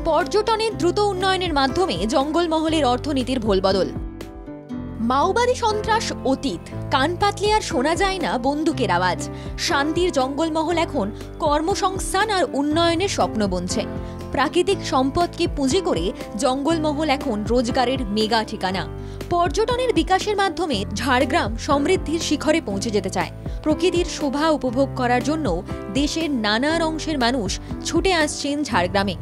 পর্যটনের দ্রুত উন্নয়নের মাধ্যমে জঙ্গলমহলের অর্থনীতির ভোলবদল। মাওবাদী সন্ত্রাস অতীত, কান পাতলে আর শোনা যায় না বন্দুকের আওয়াজ। শান্তির জঙ্গলমহল এখন কর্মসংস্থান আর উন্নয়নের স্বপ্ন বুনছে। প্রাকৃতিক সম্পদকে পুঁজি করে জঙ্গলমহল এখন রোজগারের মেগা ঠিকানা। পর্যটনের বিকাশের মাধ্যমে ঝাড়গ্রাম সমৃদ্ধির শিখরে পৌঁছে যেতে চায়। প্রকৃতির শোভা উপভোগ করার জন্য দেশের নানা অংশের মানুষ ছুটে আসছেন ঝাড়গ্রামে।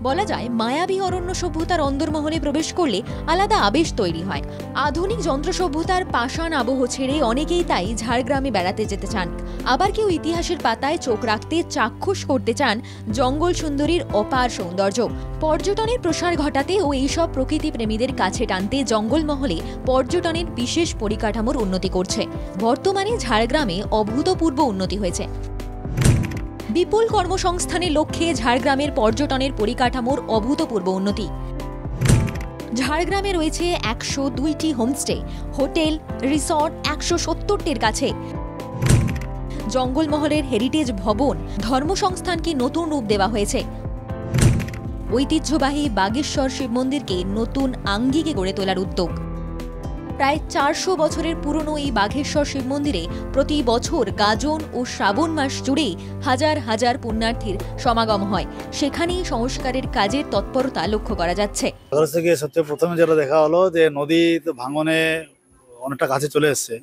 বলা যায় মায়াবী অরণ্য সভ্যতার অন্দরমহলে প্রবেশ করলে আলাদা আবেশ তৈরি হয়। আধুনিক যন্ত্র সভ্যতার পাষাণ আবহ ছেড়ে অনেকেই তাই ঝাড়গ্রামে বেড়াতে যেতে চান। আবার কেউ ইতিহাসের পাতায় চোখ রাখতে চাক্ষুষ করতে চান জঙ্গল সুন্দরীর অপার সৌন্দর্য। পর্যটনের প্রসার ঘটাতে ও এইসব প্রকৃতি প্রেমীদের কাছে টানতে জঙ্গলমহলে পর্যটনের বিশেষ পরিকাঠামোর উন্নতি করছে। বর্তমানে ঝাড়গ্রামে অভূতপূর্ব উন্নতি হয়েছে। বিপুল কর্মসংস্থানের লক্ষ্যে ঝাড়গ্রামের পর্যটনের পরিকাঠামোর অভূতপূর্ব উন্নতি। ঝাড়গ্রামে রয়েছে 102টি হোমস্টে, হোটেল, রিসর্ট 170টির কাছে। জঙ্গলমহলের হেরিটেজ ভবন, ধর্মসংস্থানকে নতুন রূপ দেওয়া হয়েছে। ঐতিহ্যবাহী বাগেশ্বর শিব মন্দিরকে নতুন আঙ্গিকে গড়ে তোলার উদ্যোগ। প্রায় 400 বছরের পুরনো এই বাঘেশ্বর শিব মন্দিরে প্রতি বছর গাজন ও শ্রাবণ মাস জুড়ে হাজার হাজার পুণ্যার্থীর সমাগম হয়। সেখানেই সংস্কারের কাজের তৎপরতা লক্ষ্য করা যাচ্ছে। সবচেয়ে প্রথমে যেটা দেখা হলো যে নদী ভাঙনে অনেকটা কাছে চলে এসছে,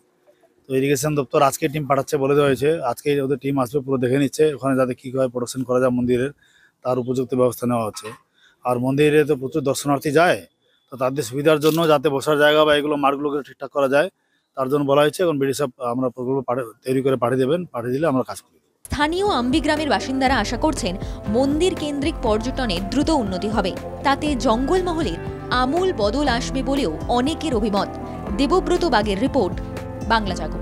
তো ইরিগেশন দপ্তর আজকে টিম পাঠাচ্ছে বলে দেওয়া হয়েছে। আজকে ওদের টিম আসবে, পুরো দেখে নিচ্ছে ওখানে যাতে কীভাবে প্রোটেকশন করা যায় মন্দিরের, তার উপযুক্ত ব্যবস্থা নেওয়া হচ্ছে। আর মন্দিরে তো প্রচুর দর্শনার্থী যায়, তো তাদের সুবিধার জন্য যাতে বসার জায়গা বা এগুলো মার্কগুলোকে ঠিকঠাক করা যায় তার জন্য বলা হয়েছে। এখন বিডি সাহেব আমরা প্রকল্প তৈরি করে পাঠিয়ে দেবেন, পাঠিয়ে দিলে আমরা কাজ করি। স্থানীয় আম্বি গ্রামের বাসিন্দারা আশা করছেন মন্দির কেন্দ্রিক পর্যটনের দ্রুত উন্নতি হবে। তাতে জঙ্গলমহলের আমূল বদল আসবে বলেও অনেকের অভিমত। দেবব্রত বাগের রিপোর্ট, বাংলা জাগো।